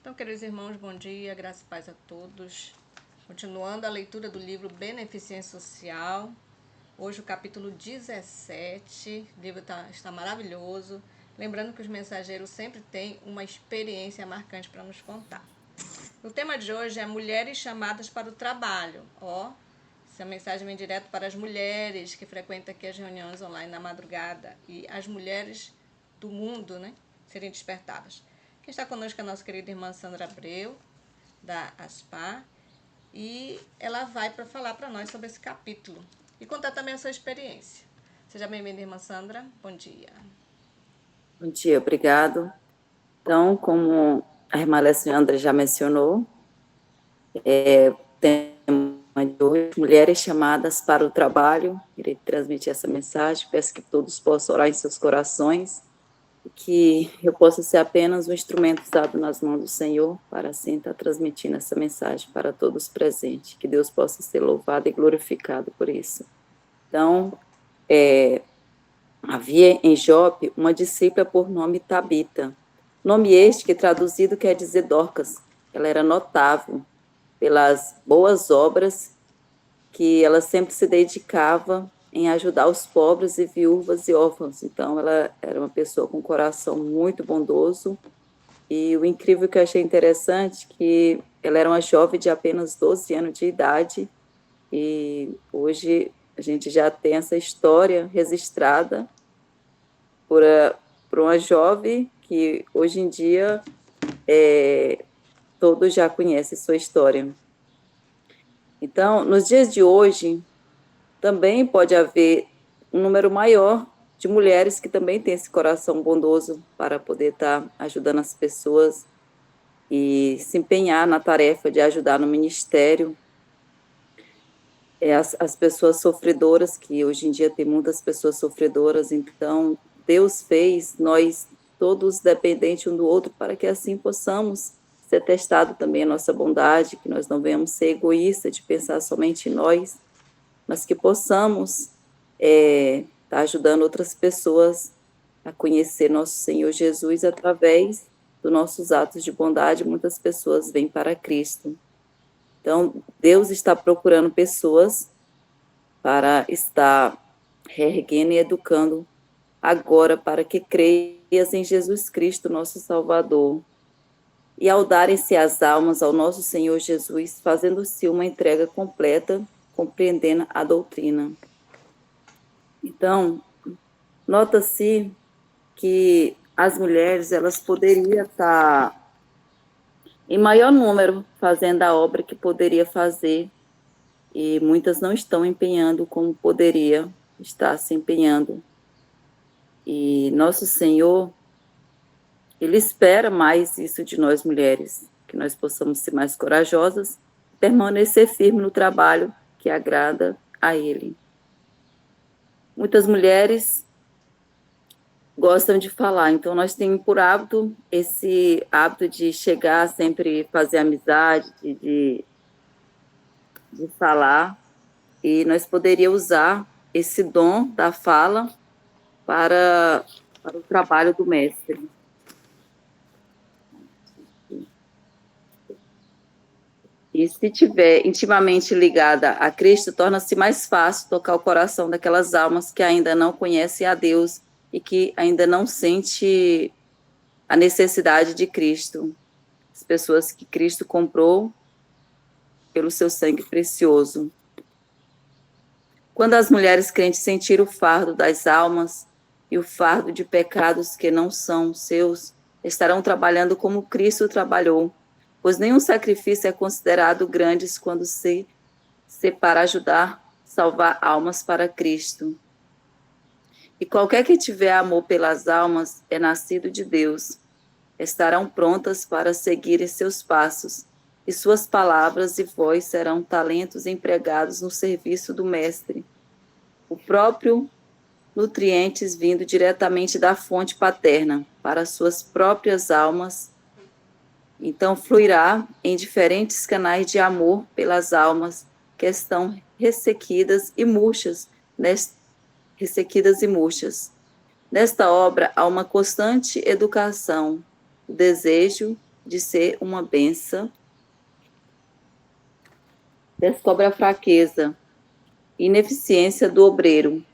Então, queridos irmãos, bom dia, graça e paz a todos. Continuando a leitura do livro Beneficência Social. Hoje o capítulo 17, o livro está maravilhoso. Lembrando que os mensageiros sempre têm uma experiência marcante para nos contar. O tema de hoje é mulheres chamadas para o trabalho. Essa mensagem vem direto para as mulheres que frequentam aqui as reuniões online na madrugada e as mulheres do mundo, serem despertadas. Quem está conosco é a nossa querida irmã Sandra Abreu, da ASPAR, e ela vai para falar para nós sobre esse capítulo e contar também a sua experiência. Seja bem-vinda, irmã Sandra. Bom dia. Bom dia, obrigado. Então, como a irmã Alessandra já mencionou, tema de hoje, mulheres chamadas para o trabalho. Irei transmitir essa mensagem, peço que todos possam orar em seus corações, e que eu possa ser apenas um instrumento usado nas mãos do Senhor, para assim estar transmitindo essa mensagem para todos presentes, que Deus possa ser louvado e glorificado por isso. Então, havia em Jope uma discípula por nome Tabita, nome este que traduzido quer dizer Dorcas. Ela era notável pelas boas obras que ela sempre se dedicava em ajudar os pobres e viúvas e órfãos. Então, ela era uma pessoa com um coração muito bondoso. E o incrível que eu achei interessante que ela era uma jovem de apenas 12 anos de idade, e hoje a gente já tem essa história registrada por uma jovem que hoje em dia todos já conhecem sua história. Então, nos dias de hoje, também pode haver um número maior de mulheres que também têm esse coração bondoso para poder estar ajudando as pessoas e se empenhar na tarefa de ajudar no ministério. As pessoas sofredoras, que hoje em dia tem muitas pessoas sofredoras, então Deus fez nós todos dependentes um do outro para que assim possamos ser testado também a nossa bondade, que nós não venhamos ser egoístas de pensar somente em nós, mas que possamos estar ajudando outras pessoas a conhecer nosso Senhor Jesus através dos nossos atos de bondade. Muitas pessoas vêm para Cristo. Então, Deus está procurando pessoas para estar reerguendo e educando agora para que creias em Jesus Cristo, nosso Salvador. E ao darem-se as almas ao nosso Senhor Jesus, fazendo-se uma entrega completa, compreendendo a doutrina. Então, nota-se que as mulheres, elas poderiam estar em maior número fazendo a obra que poderia fazer, e muitas não estão empenhando como poderia estar se empenhando. E nosso Senhor, Ele espera mais isso de nós mulheres, que nós possamos ser mais corajosas, permanecer firme no trabalho que agrada a Ele. Muitas mulheres gostam de falar, então nós temos por hábito esse hábito de chegar, sempre fazer amizade, de falar, e nós poderíamos usar esse dom da fala para o trabalho do mestre. E se estiver intimamente ligada a Cristo, torna-se mais fácil tocar o coração daquelas almas que ainda não conhecem a Deus e que ainda não sentem a necessidade de Cristo. As pessoas que Cristo comprou pelo seu sangue precioso. Quando as mulheres crentes sentirem o fardo das almas e o fardo de pecados que não são seus, estarão trabalhando como Cristo trabalhou, pois nenhum sacrifício é considerado grande quando se para ajudar, salvar almas para Cristo. E qualquer que tiver amor pelas almas é nascido de Deus. Estarão prontas para seguirem seus passos, e suas palavras e voz serão talentos empregados no serviço do Mestre. O próprio nutrientes vindo diretamente da fonte paterna para suas próprias almas. Então, fluirá em diferentes canais de amor pelas almas que estão ressequidas e murchas. Nesta obra há uma constante educação, o desejo de ser uma bênção, descobre a fraqueza e ineficiência do obreiro.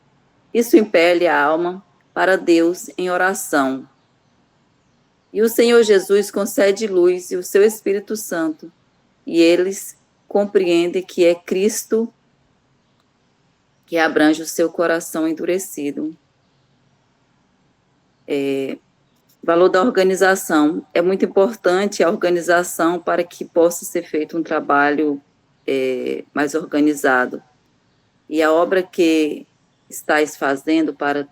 Isso impele a alma para Deus em oração. E o Senhor Jesus concede luz e o seu Espírito Santo, e eles compreendem que é Cristo que abrange o seu coração endurecido. Valor da organização. É muito importante a organização para que possa ser feito um trabalho mais organizado. E a obra que estáis fazendo para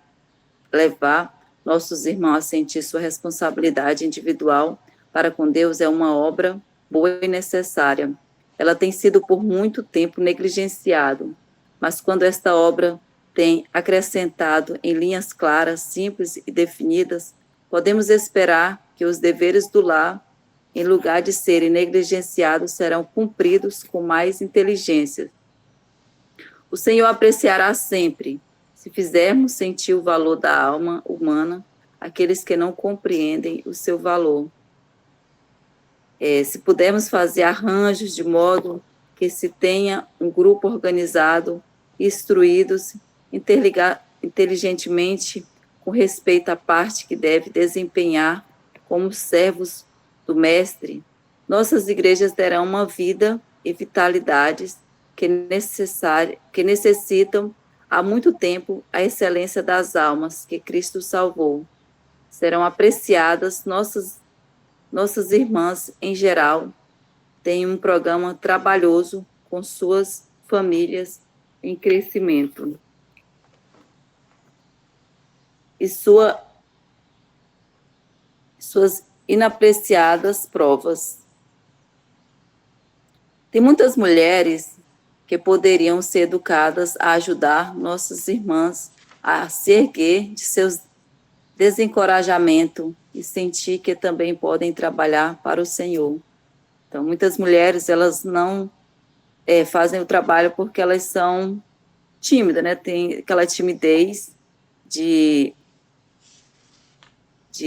levar nossos irmãos a sentir sua responsabilidade individual para com Deus é uma obra boa e necessária. Ela tem sido por muito tempo negligenciada, mas quando esta obra tem acrescentado em linhas claras, simples e definidas, podemos esperar que os deveres do lar, em lugar de serem negligenciados, serão cumpridos com mais inteligência. O Senhor apreciará sempre, se fizermos sentir o valor da alma humana, aqueles que não compreendem o seu valor. Se pudermos fazer arranjos de modo que se tenha um grupo organizado, instruídos, inteligentemente, com respeito à parte que deve desempenhar como servos do Mestre, nossas igrejas terão uma vida e vitalidades que necessitam há muito tempo a excelência das almas que Cristo salvou. Serão apreciadas nossas irmãs em geral, têm um programa trabalhoso com suas famílias em crescimento. E suas inapreciadas provas. Tem muitas mulheres que poderiam ser educadas a ajudar nossas irmãs a se erguer de seus desencorajamento e sentir que também podem trabalhar para o Senhor. Então, muitas mulheres, elas não fazem o trabalho porque elas são tímidas, né? Tem aquela timidez de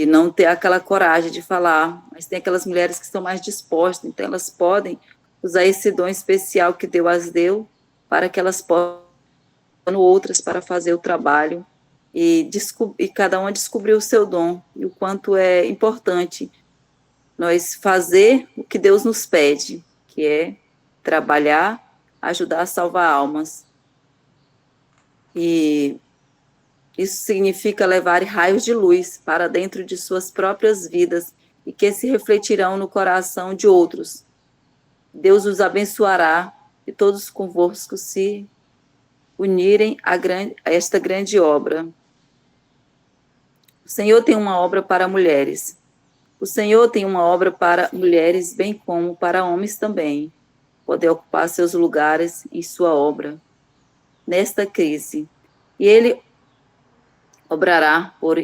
não ter aquela coragem de falar, mas tem aquelas mulheres que estão mais dispostas, então elas podem usar esse dom especial que Deus as deu para que elas possam outras para fazer o trabalho e cada uma descobrir o seu dom e o quanto é importante nós fazer o que Deus nos pede, que é trabalhar, ajudar a salvar almas. E isso significa levar raios de luz para dentro de suas próprias vidas e que se refletirão no coração de outros. Deus os abençoará e todos convosco se unirem a esta grande obra. O Senhor tem uma obra para mulheres. O Senhor tem uma obra para mulheres, bem como para homens também. Poder ocupar seus lugares em sua obra nesta crise. E Ele obrará por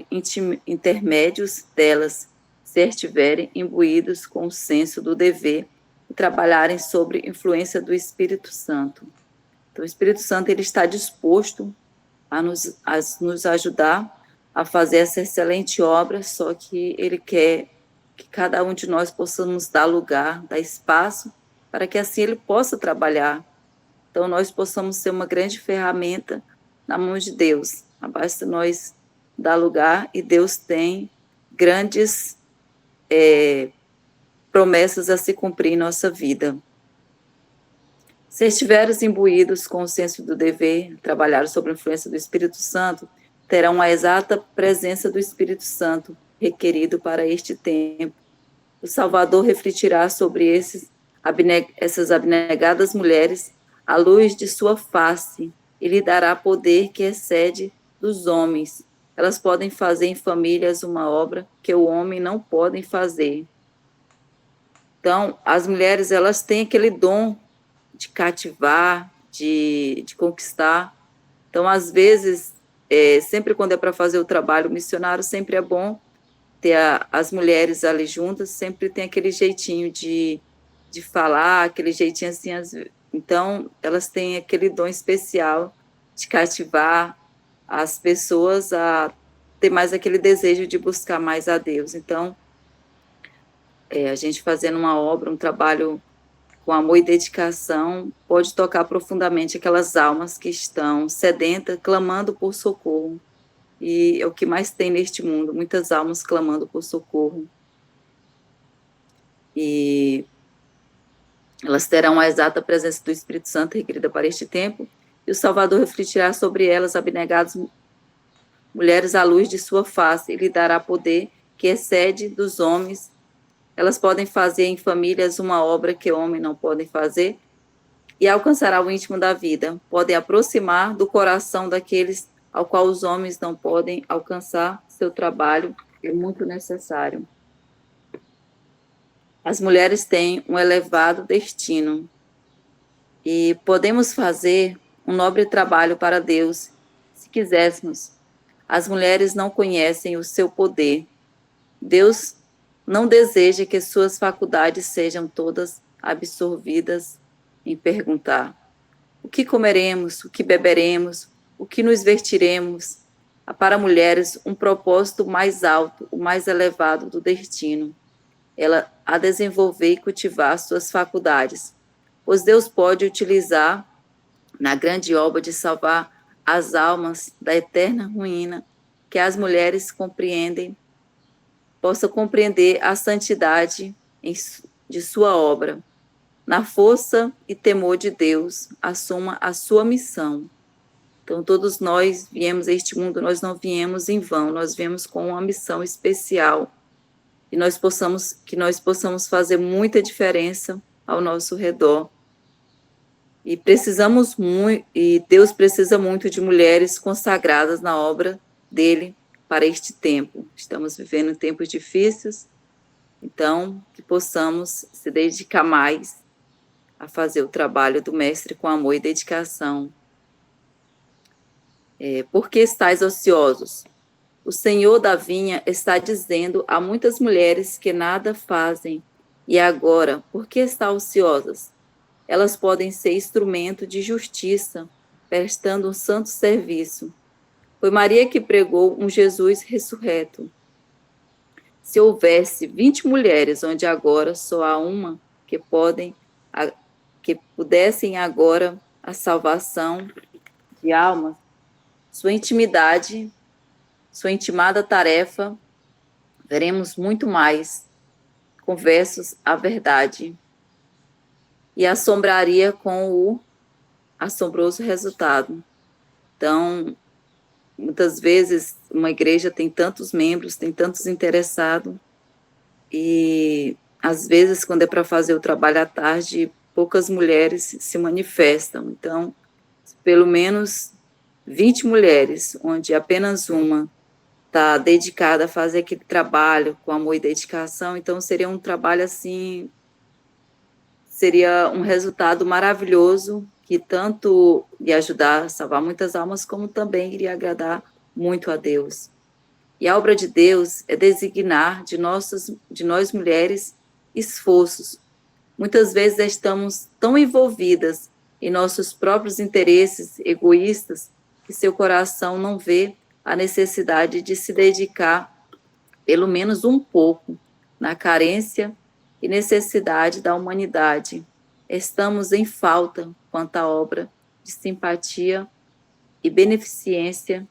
intermédios delas, se estiverem imbuídos com o senso do dever e trabalharem sobre influência do Espírito Santo. Então, o Espírito Santo ele está disposto a nos ajudar a fazer essa excelente obra, só que Ele quer que cada um de nós possamos dar lugar, dar espaço, para que assim Ele possa trabalhar. Então, nós possamos ser uma grande ferramenta na mão de Deus. Basta nós dar lugar e Deus tem grandes promessas a se cumprir em nossa vida. Se estiveres imbuídos com o senso do dever, trabalhar sob a influência do Espírito Santo, terão a exata presença do Espírito Santo requerido para este tempo. O Salvador refletirá sobre essas abnegadas mulheres a luz de sua face e lhe dará poder que excede dos homens. Elas podem fazer em famílias uma obra que o homem não pode fazer. Então, as mulheres, elas têm aquele dom de cativar, de conquistar. Então, às vezes, sempre quando é para fazer o trabalho missionário, sempre é bom ter as mulheres ali juntas, sempre tem aquele jeitinho de falar, aquele jeitinho assim. Então, elas têm aquele dom especial de cativar as pessoas a ter mais aquele desejo de buscar mais a Deus. Então, A gente fazendo uma obra, um trabalho com amor e dedicação, pode tocar profundamente aquelas almas que estão sedentas, clamando por socorro. E é o que mais tem neste mundo, muitas almas clamando por socorro. E elas terão a exata presença do Espírito Santo requerida para este tempo, e o Salvador refletirá sobre elas, abnegadas mulheres, à luz de sua face, e lhe dará poder que excede dos homens. Elas podem fazer em famílias uma obra que homens não podem fazer, e alcançará o íntimo da vida. Podem aproximar do coração daqueles ao qual os homens não podem alcançar. Seu trabalho é muito necessário. As mulheres têm um elevado destino e podemos fazer um nobre trabalho para Deus, se quiséssemos. As mulheres não conhecem o seu poder. Deus não deseja que suas faculdades sejam todas absorvidas em perguntar: o que comeremos, o que beberemos, o que nos vestiremos? Há para mulheres um propósito mais alto, o mais elevado do destino. Ela a desenvolver e cultivar suas faculdades, pois Deus pode utilizar na grande obra de salvar as almas da eterna ruína, que as mulheres possam compreender a santidade de sua obra. Na força e temor de Deus, assuma a sua missão. Então, todos nós viemos a este mundo, nós não viemos em vão, nós viemos com uma missão especial, e que nós possamos fazer muita diferença ao nosso redor. E e Deus precisa muito de mulheres consagradas na obra dele para este tempo. Estamos vivendo tempos difíceis, então que possamos se dedicar mais a fazer o trabalho do mestre com amor e dedicação. Por que estáis ociosos? O Senhor da vinha está dizendo a muitas mulheres que nada fazem. E agora, por que estão ociosas? Elas podem ser instrumento de justiça, prestando um santo serviço. Foi Maria que pregou um Jesus ressurreto. Se houvesse 20 mulheres, onde agora só há uma que pudessem agora a salvação de almas, sua intimada tarefa, veremos muito mais conversos à verdade, e assombraria com o assombroso resultado. Então, muitas vezes, uma igreja tem tantos membros, tem tantos interessados, e às vezes, quando é para fazer o trabalho à tarde, poucas mulheres se manifestam. Então, pelo menos 20 mulheres, onde apenas uma está dedicada a fazer aquele trabalho com amor e dedicação, então seria um trabalho assim, seria um resultado maravilhoso, que tanto ia ajudar a salvar muitas almas, como também iria agradar muito a Deus. E a obra de Deus é designar de nós mulheres esforços. Muitas vezes estamos tão envolvidas em nossos próprios interesses egoístas que seu coração não vê a necessidade de se dedicar pelo menos um pouco na carência e necessidade da humanidade. Estamos em falta quanto à obra de simpatia e beneficência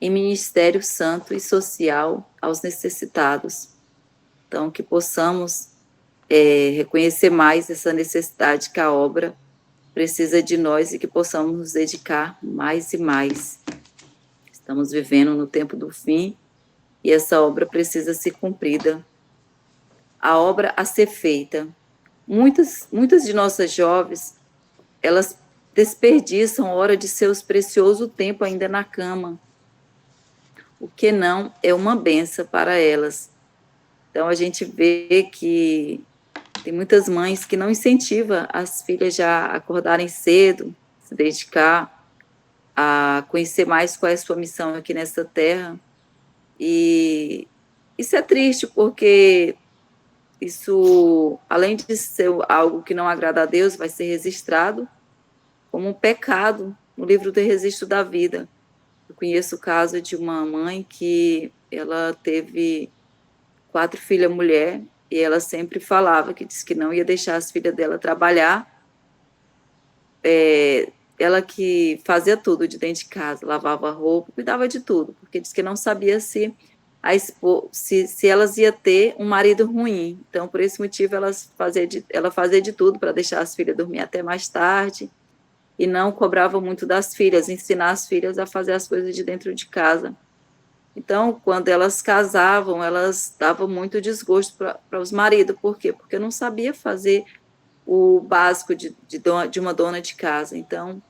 em ministério santo e social aos necessitados. Então, que possamos reconhecer mais essa necessidade que a obra precisa de nós e que possamos nos dedicar mais e mais. Estamos vivendo no tempo do fim e essa obra precisa ser cumprida. A obra a ser feita. Muitas de nossas jovens, elas desperdiçam hora de seus precioso tempo ainda na cama, o que não é uma benção para elas. Então, a gente vê que tem muitas mães que não incentivam as filhas já a acordarem cedo, se dedicar a conhecer mais qual é a sua missão aqui nessa terra. E isso é triste, porque isso, além de ser algo que não agrada a Deus, vai ser registrado como um pecado no livro do registro da vida. Eu conheço o caso de uma mãe que ela teve 4 filhas mulheres, e ela sempre falava que disse que não ia deixar as filhas dela trabalhar. Ela que fazia tudo de dentro de casa, lavava roupa, cuidava de tudo, porque disse que não sabia se elas iam ter um marido ruim. Então, por esse motivo, ela fazia de tudo para deixar as filhas dormir até mais tarde, e não cobrava muito das filhas, ensinar as filhas a fazer as coisas de dentro de casa. Então, quando elas casavam, elas davam muito desgosto para os maridos. Por quê? Porque não sabia fazer o básico de uma dona de casa. Então,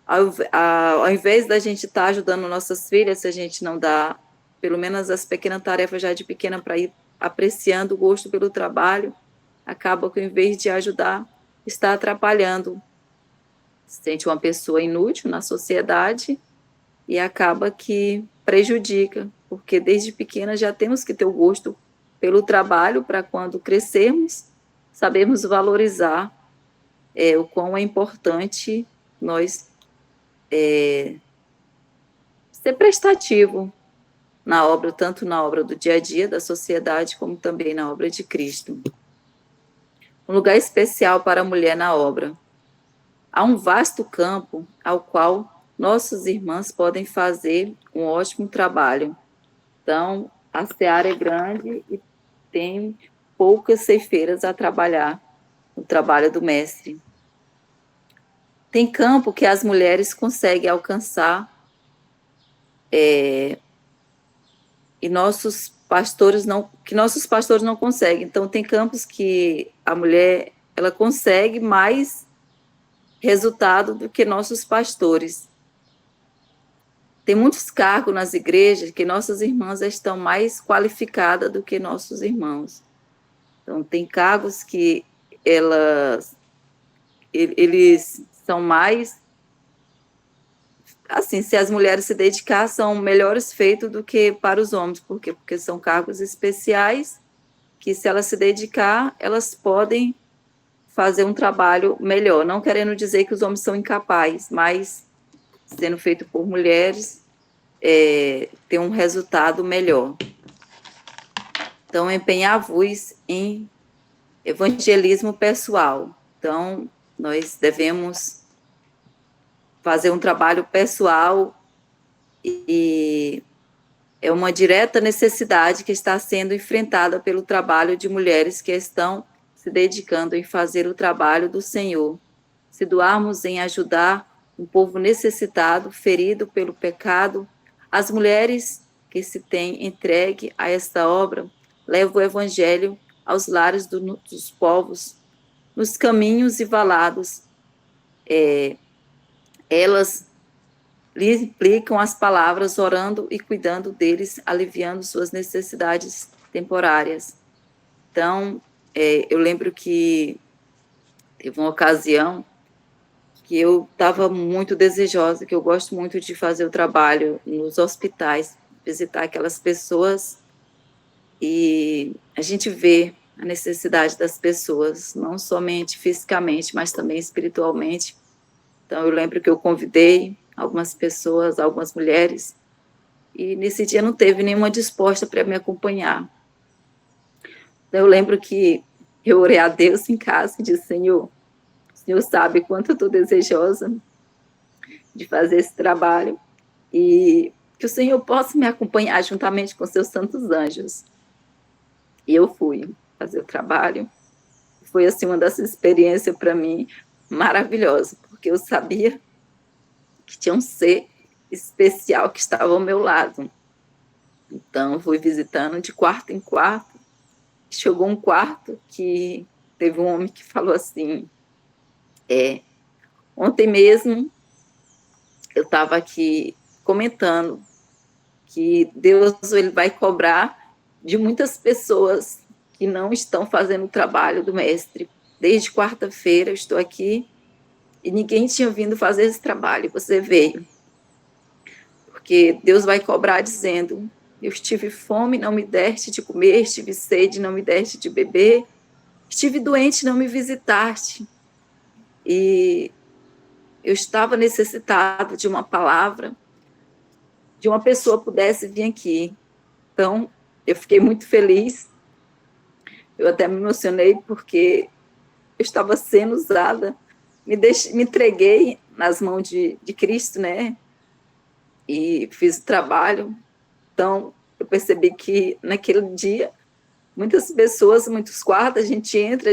ao invés da gente estar ajudando nossas filhas, se a gente não dá, pelo menos as pequenas tarefas já de pequena, para ir apreciando o gosto pelo trabalho, acaba que, ao invés de ajudar, está atrapalhando. Se sente uma pessoa inútil na sociedade e acaba que prejudica, porque desde pequena já temos que ter o gosto pelo trabalho, para quando crescermos, sabermos valorizar o quão é importante nós ser prestativo na obra, tanto na obra do dia a dia da sociedade, como também na obra de Cristo. Um lugar especial para a mulher na obra. Há um vasto campo ao qual nossas irmãs podem fazer um ótimo trabalho. Então, a seara é grande e tem poucas ceifeiras a trabalhar no trabalho do mestre. Tem campo que as mulheres conseguem alcançar e nossos pastores não conseguem. Então, tem campos que a mulher ela consegue mais resultado do que nossos pastores. Tem muitos cargos nas igrejas que nossas irmãs estão mais qualificadas do que nossos irmãos. Então, tem cargos que eles são mais, assim, se as mulheres se dedicar, são melhores feitos do que para os homens. Por quê? Porque são cargos especiais que, se elas se dedicar, elas podem fazer um trabalho melhor. Não querendo dizer que os homens são incapazes, mas sendo feito por mulheres, tem um resultado melhor. Então, empenhar-vos em evangelismo pessoal. Então, nós devemos fazer um trabalho pessoal e é uma direta necessidade que está sendo enfrentada pelo trabalho de mulheres que estão se dedicando em fazer o trabalho do Senhor. Se doarmos em ajudar um povo necessitado, ferido pelo pecado, as mulheres que se têm entregue a esta obra levam o evangelho aos lares dos povos, nos caminhos e valados. Elas lhe implicam as palavras, orando e cuidando deles, aliviando suas necessidades temporárias. Então, eu lembro que teve uma ocasião que eu estava muito desejosa, que eu gosto muito de fazer o trabalho nos hospitais, visitar aquelas pessoas, e a gente vê a necessidade das pessoas, não somente fisicamente, mas também espiritualmente. Então, eu lembro que eu convidei algumas pessoas, algumas mulheres, e nesse dia não teve nenhuma disposta para me acompanhar. Então, eu lembro que eu orei a Deus em casa e disse: Senhor, o Senhor sabe quanto eu estou desejosa de fazer esse trabalho, e que o Senhor possa me acompanhar juntamente com seus santos anjos. E eu fui fazer o trabalho. Foi, assim, uma dessas experiências para mim maravilhosa, porque eu sabia que tinha um ser especial que estava ao meu lado. Então, fui visitando de quarto em quarto. Chegou um quarto que teve um homem que falou assim: ontem mesmo eu estava aqui comentando que Deus ele vai cobrar de muitas pessoas que não estão fazendo o trabalho do mestre. Desde quarta-feira eu estou aqui e ninguém tinha vindo fazer esse trabalho, você veio. Porque Deus vai cobrar dizendo: eu estive fome, não me deste de comer, estive sede, não me deste de beber, estive doente, não me visitaste. E eu estava necessitado de uma palavra, de uma pessoa pudesse vir aqui. Então, eu fiquei muito feliz Eu até me emocionei porque eu estava sendo usada, me entreguei nas mãos de Cristo, né? E fiz o trabalho. Então, eu percebi que naquele dia, muitas pessoas, muitos quartos, a gente entra,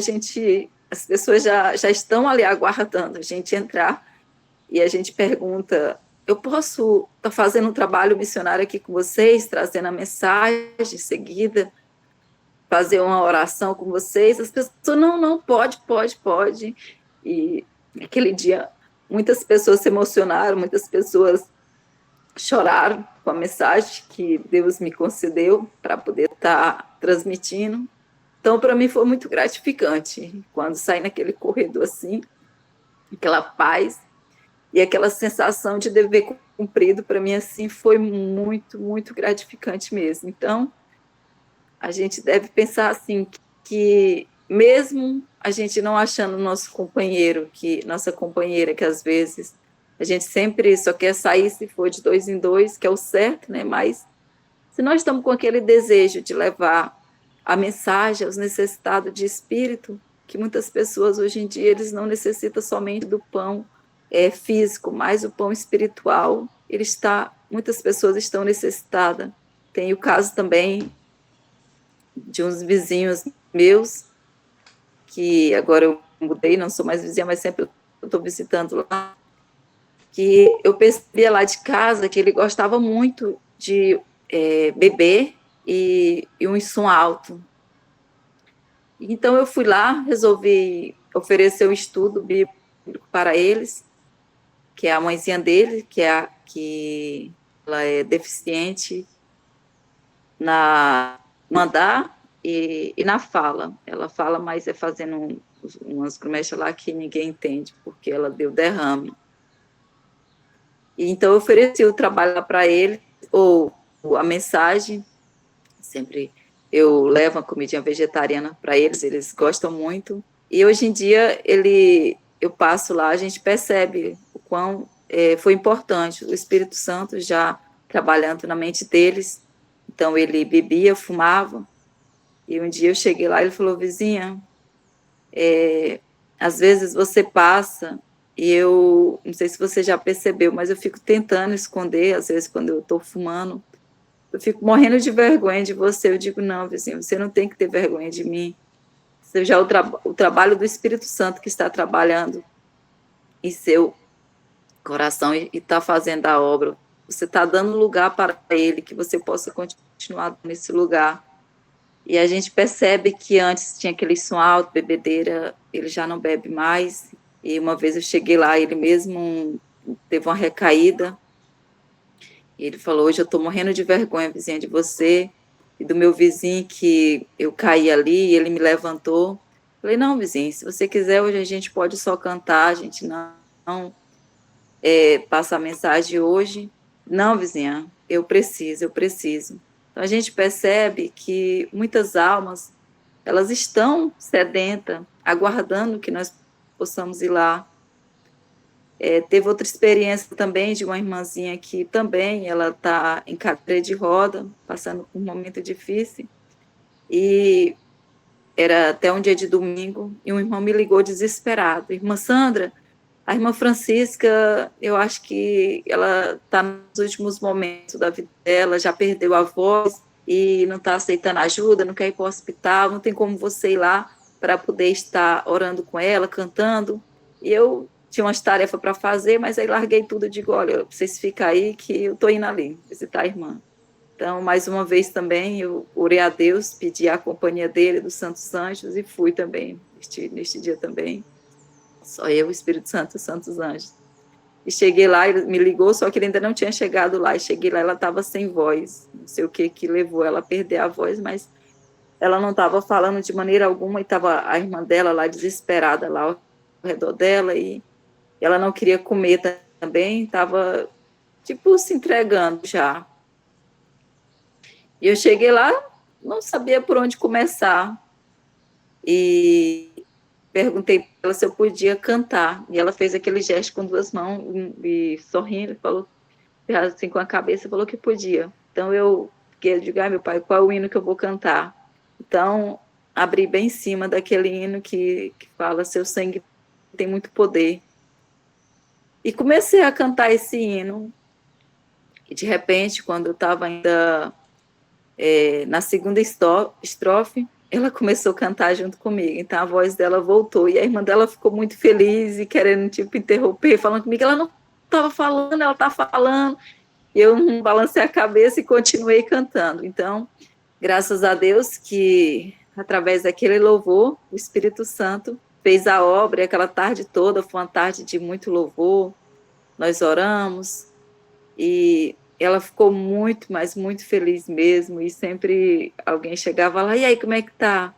as pessoas já estão ali aguardando a gente entrar, e a gente pergunta: eu posso estar fazendo um trabalho missionário aqui com vocês, trazendo a mensagem em seguida, fazer uma oração com vocês? As pessoas: não, não, pode, pode, pode. E aquele dia, muitas pessoas se emocionaram, muitas pessoas choraram com a mensagem que Deus me concedeu para poder estar transmitindo. Então, para mim, foi muito gratificante quando saí naquele corredor assim, aquela paz e aquela sensação de dever cumprido, para mim, assim, foi muito, muito gratificante mesmo. Então, a gente deve pensar assim, que mesmo a gente não achando nosso companheiro, que nossa companheira, que às vezes a gente sempre só quer sair se for de dois em dois, que é o certo, né? Mas se nós estamos com aquele desejo de levar a mensagem aos necessitados de espírito, que muitas pessoas hoje em dia eles não necessitam somente do pão físico, mas o pão espiritual, muitas pessoas estão necessitadas. Tem o caso também de uns vizinhos meus, que agora eu mudei, não sou mais vizinha, mas sempre estou visitando lá, que eu percebia lá de casa que ele gostava muito de beber e um som alto. Então eu fui lá, resolvi oferecer um estudo bíblico para eles, que é a mãezinha dele, que ela é deficiente na mandar e na fala. Ela fala, mas é fazendo umas promessas lá que ninguém entende, porque ela deu derrame. E então eu ofereci o trabalho para ele, ou a mensagem, sempre eu levo uma comidinha vegetariana para eles gostam muito. E hoje em dia eu passo lá, a gente percebe o quão foi importante o Espírito Santo já trabalhando na mente deles. Então ele bebia, fumava, e um dia eu cheguei lá e ele falou: vizinha, às vezes você passa e eu não sei se você já percebeu, mas eu fico tentando esconder, às vezes quando eu estou fumando, eu fico morrendo de vergonha de você. Eu digo: não, vizinho, você não tem que ter vergonha de mim. Já o trabalho do Espírito Santo que está trabalhando em seu coração e está fazendo a obra. Você está dando lugar para ele, que você possa continuar nesse lugar. E a gente percebe que antes tinha aquele som alto, bebedeira, ele já não bebe mais. E uma vez eu cheguei lá, ele mesmo teve uma recaída. E ele falou: hoje eu estou morrendo de vergonha, vizinha, de você e do meu vizinho, que eu caí ali e ele me levantou. Falei: não, vizinho, se você quiser, hoje a gente pode só cantar, a gente não passa a mensagem hoje. Não, vizinha, eu preciso, eu preciso. Então a gente percebe que muitas almas, elas estão sedentas, aguardando que nós possamos ir lá. Teve outra experiência também de uma irmãzinha que também ela está em cadeira de roda, passando por um momento difícil, e era até um dia de domingo, e um irmão me ligou desesperado: irmã Sandra, a irmã Francisca, eu acho que ela está nos últimos momentos da vida dela, já perdeu a voz e não está aceitando ajuda, não quer ir para o hospital, não tem como você ir lá para poder estar orando com ela, cantando. E eu tinha umas tarefas para fazer, mas aí larguei tudo e digo: olha, vocês ficam aí que eu estou indo ali visitar a irmã. Então, mais uma vez também, eu orei a Deus, pedi a companhia dele, dos Santos Anjos, e fui também, neste dia também. Só eu, o Espírito Santo, os Santos Anjos. E cheguei lá, ele me ligou, só que ele ainda não tinha chegado lá. E cheguei lá, ela estava sem voz. Não sei o que levou ela a perder a voz, mas ela não estava falando de maneira alguma, e estava a irmã dela lá desesperada lá ao redor dela, e ela não queria comer também, estava tipo se entregando já. E eu cheguei lá, não sabia por onde começar, e perguntei para ela se eu podia cantar, e ela fez aquele gesto com duas mãos e sorrindo, falou assim com a cabeça, falou que podia. Então eu digo: meu pai, qual é o hino que eu vou cantar? Então abri bem em cima daquele hino que fala: seu sangue tem muito poder. E comecei a cantar esse hino. E de repente, quando eu estava ainda na segunda estrofe, ela começou a cantar junto comigo. Então a voz dela voltou. E a irmã dela ficou muito feliz e querendo, tipo, interromper, falando comigo. Ela não estava falando, ela está falando. E eu balancei a cabeça e continuei cantando. Então, graças a Deus que, através daquele louvor, o Espírito Santo fez a obra. E aquela tarde toda foi uma tarde de muito louvor. Nós oramos e ela ficou muito, mas muito feliz mesmo. E sempre alguém chegava lá: e aí, como é que tá?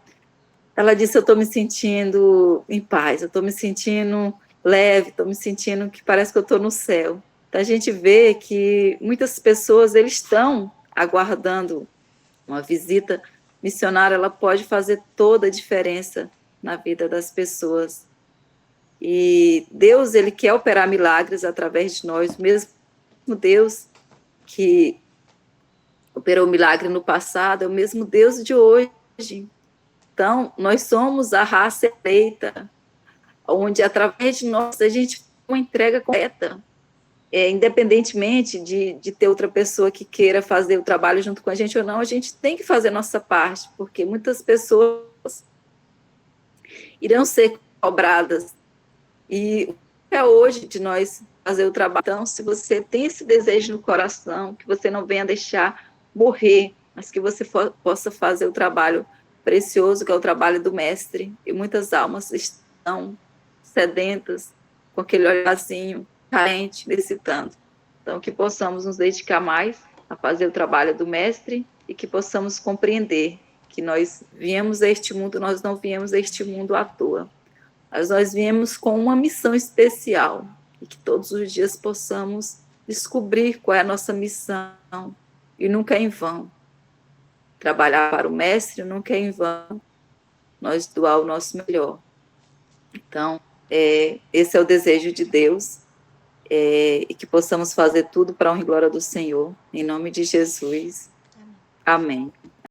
Ela disse: eu estou me sentindo em paz, eu estou me sentindo leve, estou me sentindo que parece que eu estou no céu. Então a gente vê que muitas pessoas, eles estão aguardando uma visita missionária. Ela pode fazer toda a diferença na vida das pessoas. E Deus, ele quer operar milagres através de nós, mesmo Deus que operou milagre no passado, é o mesmo Deus de hoje. Então, nós somos a raça eleita, onde através de nós a gente tem uma entrega correta. Independentemente de ter outra pessoa que queira fazer o trabalho junto com a gente ou não, a gente tem que fazer a nossa parte, porque muitas pessoas irão ser cobradas. E é hoje de nós fazer o trabalho. Então, se você tem esse desejo no coração, que você não venha deixar morrer, mas que você possa fazer o trabalho precioso, que é o trabalho do Mestre. E muitas almas estão sedentas, com aquele olharzinho carente, necessitando. Então, que possamos nos dedicar mais a fazer o trabalho do Mestre e que possamos compreender que nós viemos a este mundo, nós não viemos a este mundo à toa. Mas nós viemos com uma missão especial e que todos os dias possamos descobrir qual é a nossa missão e nunca é em vão. Trabalhar para o Mestre nunca é em vão, nós doar o nosso melhor. Então, esse é o desejo de Deus, e que possamos fazer tudo para a honra e glória do Senhor, em nome de Jesus. Amém.